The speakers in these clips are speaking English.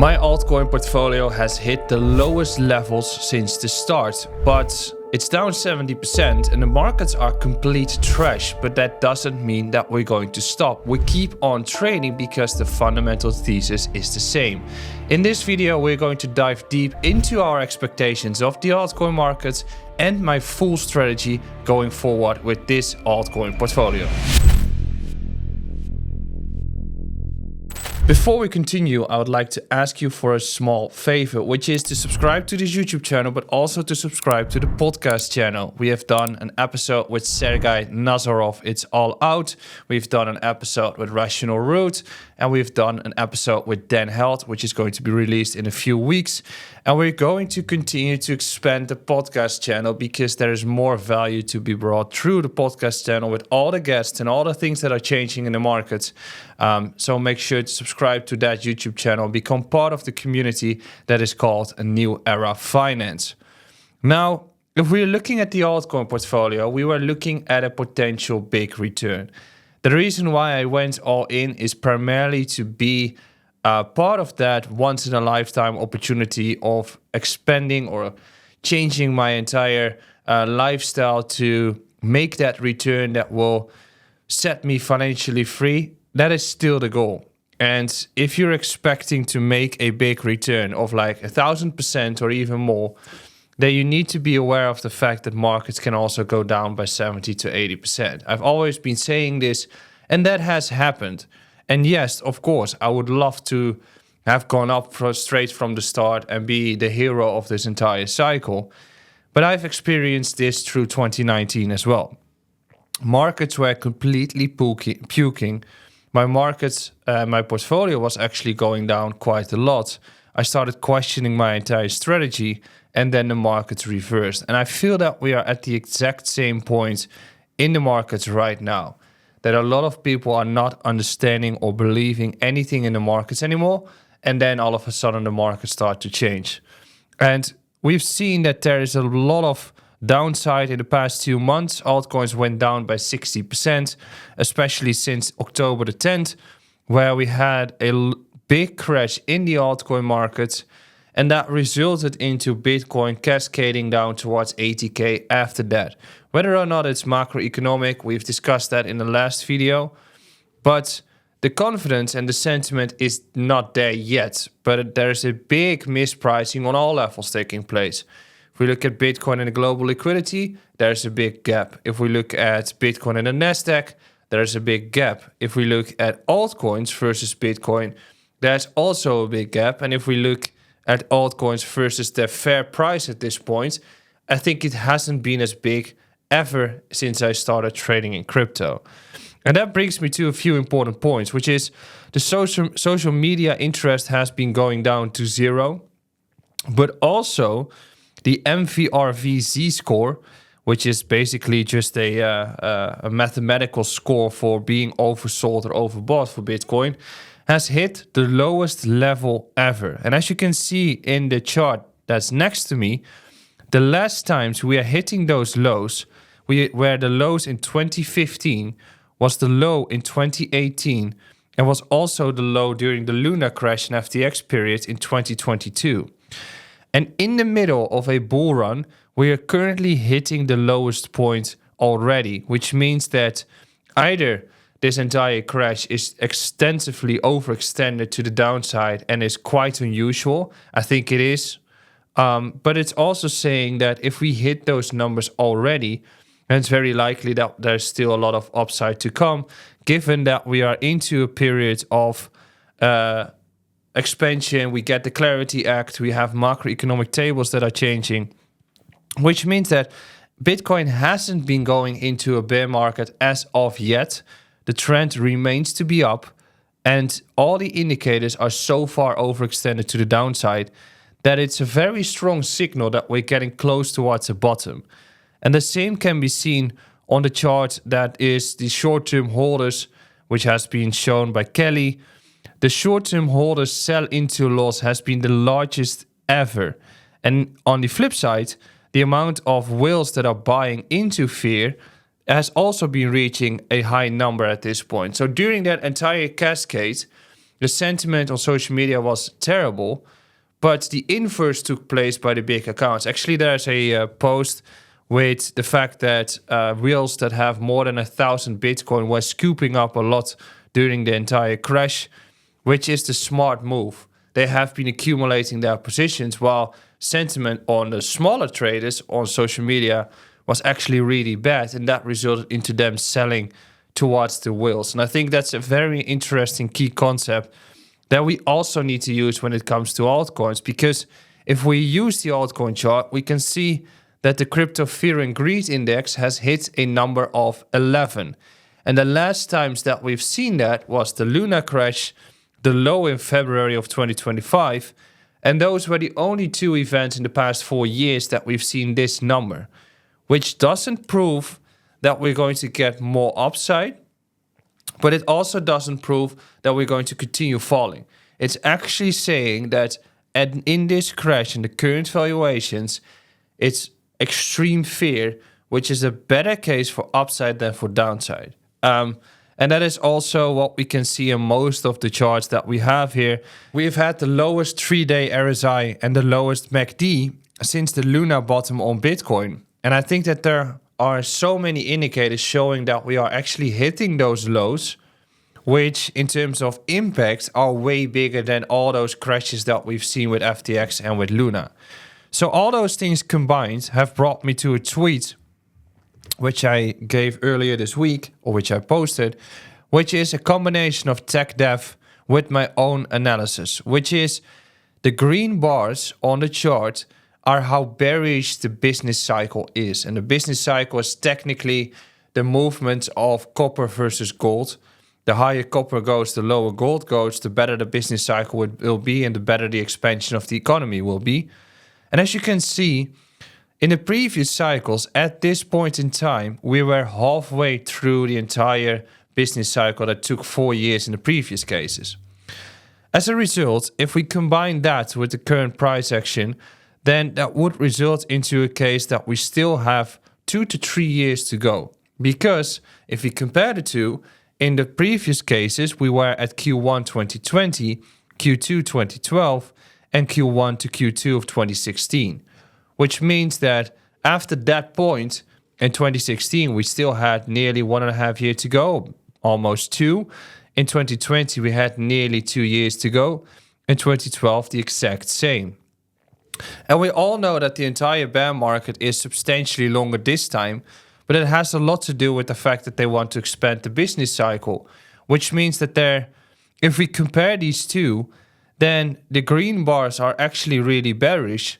My altcoin portfolio has hit the lowest levels since the start, but it's down 70% and the markets are complete trash, but that doesn't mean that we're going to stop. We keep on trading because the fundamental thesis is the same. In this video, we're going to dive deep into our expectations of the altcoin markets and my full strategy going forward with this altcoin portfolio. Before we continue, I would like to ask you for a small favor, which is to subscribe to this YouTube channel, but also to subscribe to the podcast channel. We have done an episode with Sergey Nazarov, It's All Out. We've done an episode with Rational Root, and we've done an episode with Dan Held, which is going to be released in a few weeks. And we're going to continue to expand the podcast channel because there is more value to be brought through the podcast channel with all the guests and all the things that are changing in the market. So make sure to subscribe to that YouTube channel, become part of the community that is called A New Era Finance. Now, if we're looking at the altcoin portfolio, we were looking at a potential big return. The reason why I went all in is primarily to be part of that once-in-a-lifetime opportunity of expanding or changing my entire lifestyle to make that return that will set me financially free. That is still the goal. And if you're expecting to make a big return of like 1,000% or even more, then you need to be aware of the fact that markets can also go down by 70 to 80%. I've always been saying this, and that has happened. And yes, of course, I would love to have gone up straight from the start and be the hero of this entire cycle. But I've experienced this through 2019 as well. Markets were completely puking. My portfolio was actually going down quite a lot. I started questioning my entire strategy, and then the markets reversed. And I feel that we are at the exact same point in the markets right now, that a lot of people are not understanding or believing anything in the markets anymore, and then all of a sudden the markets start to change. And we've seen that there is a lot of downside in the past 2 months. Altcoins went down by 60%, especially since October the 10th, where we had a big crash in the altcoin market, and that resulted into Bitcoin cascading down towards 80K after that. Whether or not it's macroeconomic, we've discussed that in the last video, but the confidence and the sentiment is not there yet, but there's a big mispricing on all levels taking place. If we look at Bitcoin and the global liquidity, there's a big gap. If we look at Bitcoin and the Nasdaq, there's a big gap. If we look at altcoins versus Bitcoin, there's also a big gap. And if we look at altcoins versus their fair price at this point, I think it hasn't been as big ever since I started trading in crypto. And that brings me to a few important points, which is the social media interest has been going down to zero, but also the MVRV Z-score, which is basically just a mathematical score for being oversold or overbought for Bitcoin, has hit the lowest level ever. And as you can see in the chart that's next to me, the last times we are hitting those lows, where the lows in 2015 was the low in 2018 and was also the low during the Luna crash and FTX period in 2022. And in the middle of a bull run, we are currently hitting the lowest point already, which means that either this entire crash is extensively overextended to the downside and is quite unusual. I think it is. But it's also saying that if we hit those numbers already, then it's very likely that there's still a lot of upside to come, given that we are into a period of expansion. We get the Clarity Act, we have macroeconomic tables that are changing, which means that Bitcoin hasn't been going into a bear market as of yet. The trend remains to be up, and all the indicators are so far overextended to the downside that it's a very strong signal that we're getting close towards the bottom. And the same can be seen on the chart that is the short-term holders, which has been shown by Kelly. The short-term holders sell into loss has been the largest ever. And on the flip side, the amount of whales that are buying into fear has also been reaching a high number at this point. So during that entire cascade, the sentiment on social media was terrible, but the inverse took place by the big accounts. Actually, there's a post with the fact that whales that have more than 1,000 Bitcoin were scooping up a lot during the entire crash, which is the smart move. They have been accumulating their positions while sentiment on the smaller traders on social media was actually really bad, and that resulted into them selling towards the whales. And I think that's a very interesting key concept that we also need to use when it comes to altcoins, because if we use the altcoin chart, we can see that the crypto fear and greed index has hit a number of 11. And the last times that we've seen that was the Luna crash, the low in February of 2025, and those were the only two events in the past 4 years that we've seen this number, which doesn't prove that we're going to get more upside, but it also doesn't prove that we're going to continue falling. It's actually saying that in this crash, in the current valuations, it's extreme fear, which is a better case for upside than for downside. And that is also what we can see in most of the charts that we have here. We've had the lowest 3-day RSI and the lowest MACD since the Luna bottom on Bitcoin. And I think that there are so many indicators showing that we are actually hitting those lows, which in terms of impact are way bigger than all those crashes that we've seen with FTX and with Luna. So all those things combined have brought me to a tweet which I gave earlier this week, or which I posted, which is a combination of tech dev with my own analysis, which is the green bars on the chart are how bearish the business cycle is. And the business cycle is technically the movement of copper versus gold. The higher copper goes, the lower gold goes, the better the business cycle will be and the better the expansion of the economy will be. And as you can see, in the previous cycles, at this point in time, we were halfway through the entire business cycle that took 4 years in the previous cases. As a result, if we combine that with the current price action, then that would result into a case that we still have 2 to 3 years to go. Because if we compare the two, in the previous cases, we were at Q1 2020, Q2 2012, and Q1 to Q2 of 2016. Which means that after that point, in 2016, we still had nearly 1.5 years to go, almost 2. In 2020, we had nearly 2 years to go. In 2012, the exact same. And we all know that the entire bear market is substantially longer this time, but it has a lot to do with the fact that they want to expand the business cycle, which means that if we compare these two, then the green bars are actually really bearish.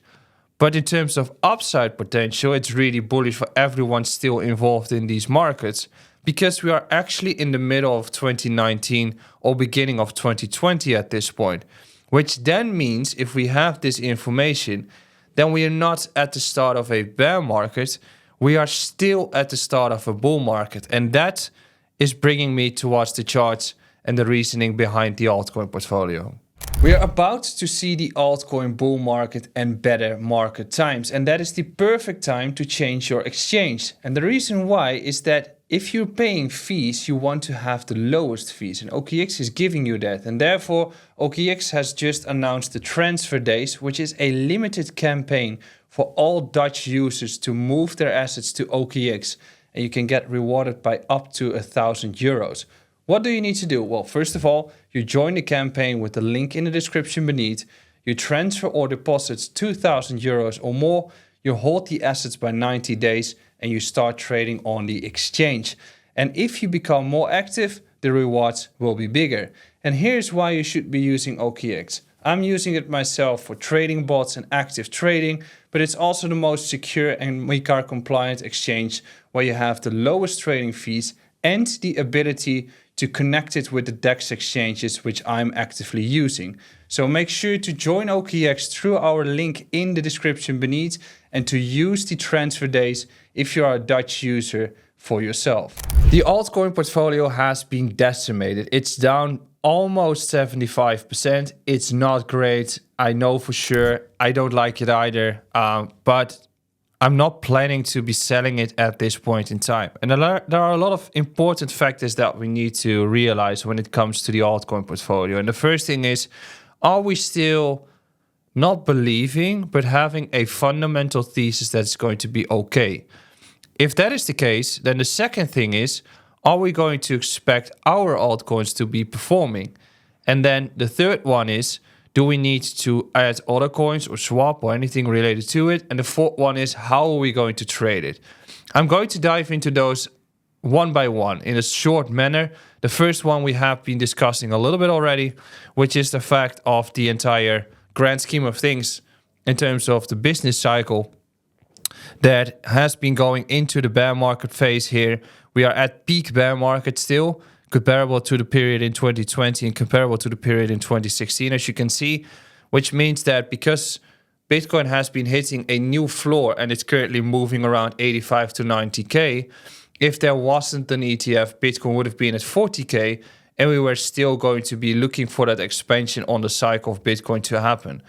But in terms of upside potential, it's really bullish for everyone still involved in these markets, because we are actually in the middle of 2019 or beginning of 2020 at this point, which then means if we have this information, then we are not at the start of a bear market, we are still at the start of a bull market. And that is bringing me towards the charts and the reasoning behind the altcoin portfolio. We are about to see the altcoin bull market and better market times, and that is the perfect time to change your exchange. And the reason why is that if you're paying fees, you want to have the lowest fees, and OKX is giving you that. And therefore, OKX has just announced the transfer days, which is a limited campaign for all Dutch users to move their assets to OKX, and you can get rewarded by up to €1,000. What do you need to do? Well, first of all, you join the campaign with the link in the description beneath. You transfer or deposit €2,000 or more. You hold the assets by 90 days and you start trading on the exchange. And if you become more active, the rewards will be bigger. And here's why you should be using OKX. I'm using it myself for trading bots and active trading, but it's also the most secure and MiCAR compliant exchange where you have the lowest trading fees and the ability to connect it with the DEX exchanges, which I'm actively using. So make sure to join OKX through our link in the description beneath and to use the transfer days if you are a Dutch user for yourself. The altcoin portfolio has been decimated. It's down almost 75%. It's not great. I know for sure. I don't like it either. But I'm not planning to be selling it at this point in time. And there are a lot of important factors that we need to realize when it comes to the altcoin portfolio. And the first thing is, are we still not believing, but having a fundamental thesis that's going to be okay? If that is the case, then the second thing is, are we going to expect our altcoins to be performing? And then the third one is, do we need to add other coins or swap or anything related to it? And the fourth one is, how are we going to trade it? I'm going to dive into those one by one in a short manner. The first one we have been discussing a little bit already, which is the fact of the entire grand scheme of things in terms of the business cycle that has been going into the bear market phase here. We are at peak bear market still, comparable to the period in 2020 and comparable to the period in 2016, as you can see, which means that because Bitcoin has been hitting a new floor and it's currently moving around 85 to 90K, if there wasn't an ETF, Bitcoin would have been at 40K, and we were still going to be looking for that expansion on the cycle of Bitcoin to happen.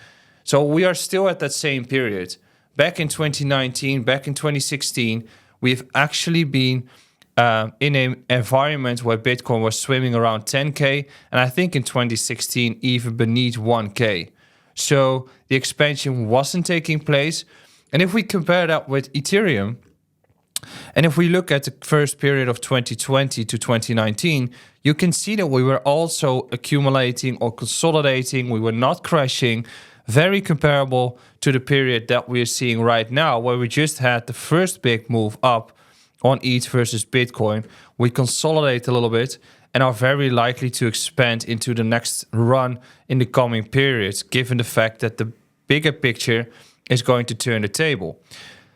So we are still at that same period. Back in 2019, back in 2016, we've actually been in an environment where Bitcoin was swimming around 10K, and I think in 2016 even beneath 1K. So the expansion wasn't taking place. And if we compare that with Ethereum, and if we look at the first period of 2020 to 2019, you can see that we were also accumulating or consolidating. We were not crashing. Very comparable to the period that we're seeing right now, where we just had the first big move up on ETH versus Bitcoin. We consolidate a little bit and are very likely to expand into the next run in the coming periods, given the fact that the bigger picture is going to turn the table.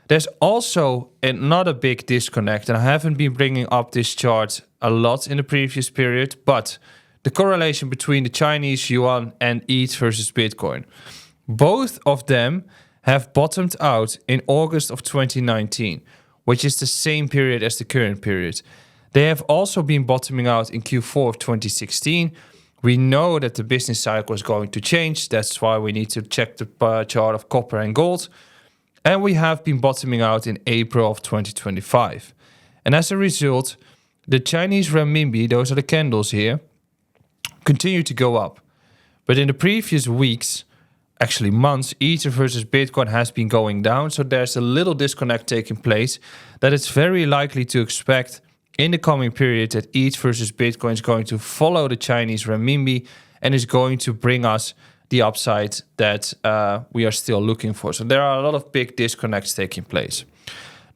There's also another big disconnect, and I haven't been bringing up this chart a lot in the previous period, but the correlation between the Chinese yuan and ETH versus Bitcoin. Both of them have bottomed out in August of 2019, which is the same period as the current period. They have also been bottoming out in Q4 of 2016. We know that the business cycle is going to change. That's why we need to check the chart of copper and gold. And we have been bottoming out in April of 2025. And as a result, the Chinese renminbi, those are the candles here, continue to go up. But in the previous weeks, actually months, Ether versus Bitcoin has been going down. So there's a little disconnect taking place that it's very likely to expect in the coming period that ETH versus Bitcoin is going to follow the Chinese renminbi and is going to bring us the upside that we are still looking for. So there are a lot of big disconnects taking place.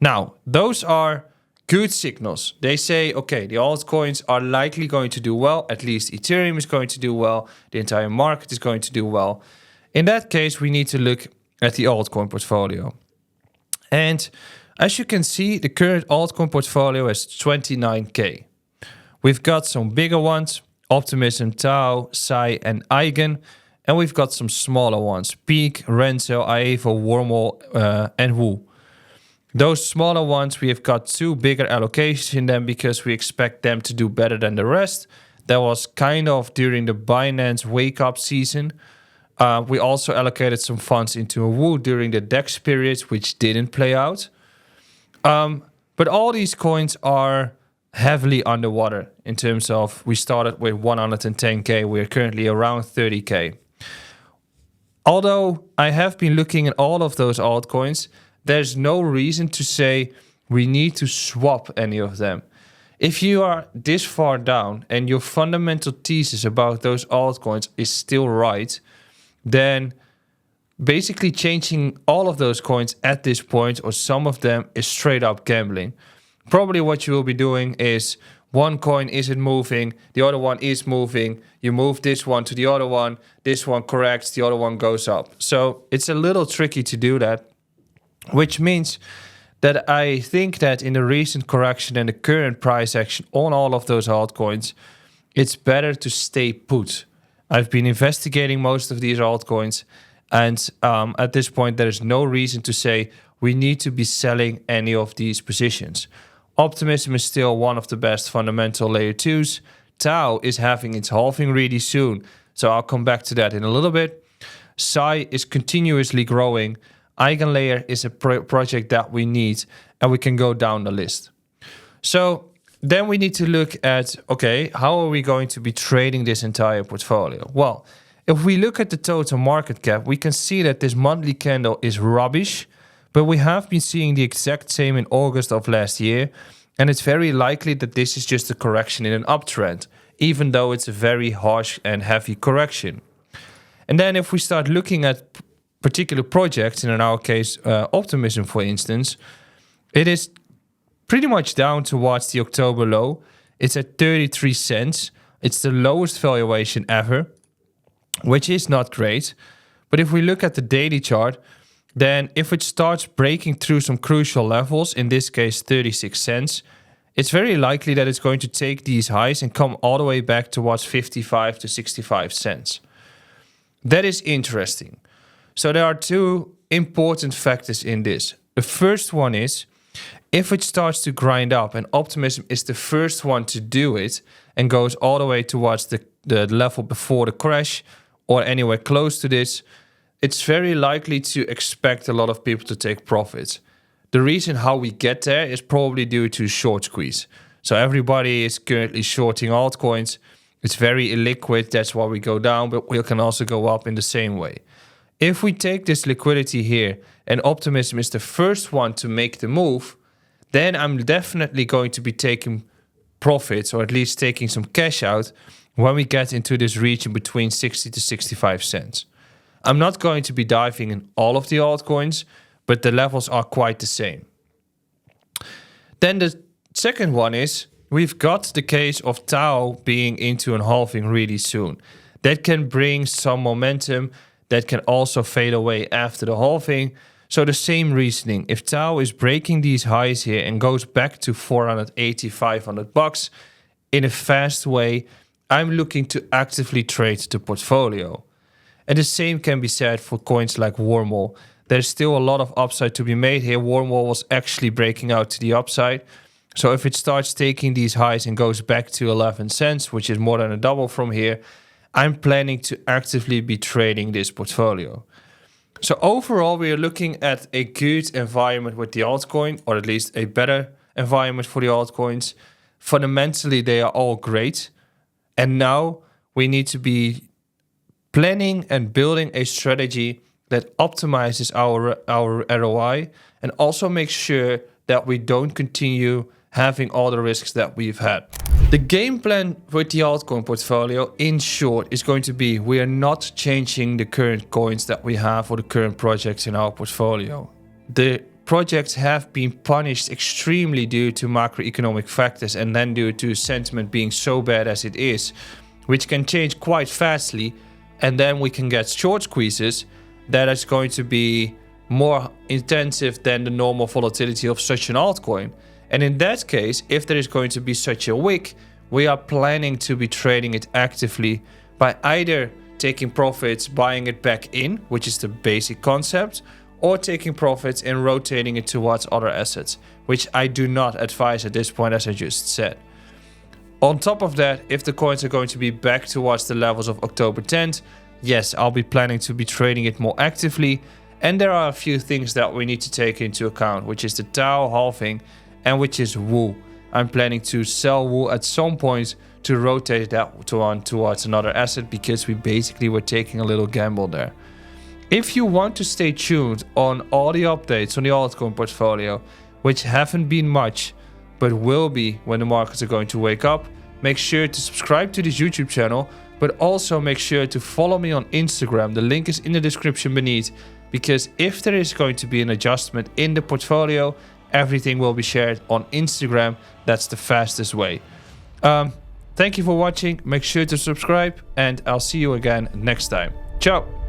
Now, those are good signals. They say, okay, the altcoins are likely going to do well. At least Ethereum is going to do well. The entire market is going to do well. In that case, we need to look at the altcoin portfolio. And as you can see, the current altcoin portfolio is 29K. We've got some bigger ones, Optimism, Tau, Sai, and Eigen. And we've got some smaller ones, Peak, Renzo, Aevo, Wormhole, and Wu. Those smaller ones, we have got two bigger allocations in them because we expect them to do better than the rest. That was kind of during the Binance wake-up season. We also allocated some funds into a Wu during the DEX period, which didn't play out. But all these coins are heavily underwater in terms of, we started with 110K, we're currently around 30K. Although I have been looking at all of those altcoins, there's no reason to say we need to swap any of them. If you are this far down and your fundamental thesis about those altcoins is still right, then basically changing all of those coins at this point, or some of them, is straight up gambling. Probably what you will be doing is, one coin isn't moving, the other one is moving. You move this one to the other one, this one corrects, the other one goes up. So it's a little tricky to do that, which means that I think that in the recent correction and the current price action on all of those altcoins, it's better to stay put. I've been investigating most of these altcoins, and at this point, there is no reason to say we need to be selling any of these positions. Optimism is still one of the best fundamental layer 2s. Tau is having its halving really soon, so I'll come back to that in a little bit. Sai is continuously growing. Eigenlayer is a project that we need, and we can go down the list. So then we need to look at, okay, how are we going to be trading this entire portfolio? Well, if we look at the total market cap, we can see that this monthly candle is rubbish, but we have been seeing the exact same in August of last year, and it's very likely that this is just a correction in an uptrend, even though it's a very harsh and heavy correction. And then if we start looking at particular projects, and in our case, Optimism, for instance, it is pretty much down towards the October low. It's at 33 cents. It's the lowest valuation ever, which is not great. But if we look at the daily chart, then if it starts breaking through some crucial levels, in this case 36 cents, it's very likely that it's going to take these highs and come all the way back towards 55 to 65 cents. That is interesting. So there are two important factors in this. The first one is, if it starts to grind up, and Optimism is the first one to do it and goes all the way towards the level before the crash or anywhere close to this, it's very likely to expect a lot of people to take profits. The reason how we get there is probably due to short squeeze. So everybody is currently shorting altcoins. It's very illiquid, that's why we go down, but we can also go up in the same way. If we take this liquidity here and Optimism is the first one to make the move, then I'm definitely going to be taking profits, or at least taking some cash out, when we get into this region between 60 to 65 cents. I'm not going to be diving in all of the altcoins, but the levels are quite the same. Then the second one is, we've got the case of Tau being into a halving really soon. That can bring some momentum, that can also fade away after the halving. So the same reasoning, if Tau is breaking these highs here and goes back to 480, 500 bucks in a fast way, I'm looking to actively trade the portfolio. And the same can be said for coins like Wormhole. There's still a lot of upside to be made here. Wormhole was actually breaking out to the upside. So if it starts taking these highs and goes back to 11 cents, which is more than a double from here, I'm planning to actively be trading this portfolio. So overall, we are looking at a good environment with the altcoin, or at least a better environment for the altcoins. Fundamentally, they are all great. And now we need to be planning and building a strategy that optimizes our ROI and also makes sure that we don't continue having all the risks that we've had. The game plan with the altcoin portfolio, in short, is going to be, we are not changing the current coins that we have or the current projects in our portfolio. The projects have been punished extremely due to macroeconomic factors and then due to sentiment being so bad as it is, which can change quite fastly, and then we can get short squeezes that is going to be more intensive than the normal volatility of such an altcoin. And in that case, if there is going to be such a wick, we are planning to be trading it actively by either taking profits, buying it back in, which is the basic concept, or taking profits and rotating it towards other assets, which I do not advise at this point, as I just said. On top of that, if the coins are going to be back towards the levels of October 10th, yes, I'll be planning to be trading it more actively. And there are a few things that we need to take into account, which is the Tau halving and which is Wu. I'm planning to sell Wu at some point to rotate that towards another asset, because we basically were taking a little gamble there. If you want to stay tuned on all the updates on the altcoin portfolio, which haven't been much, but will be when the markets are going to wake up, make sure to subscribe to this YouTube channel, but also make sure to follow me on Instagram. The link is in the description beneath, because if there is going to be an adjustment in the portfolio, everything will be shared on Instagram. That's the fastest way. Thank you for watching. Make sure to subscribe, and I'll see you again next time. Ciao.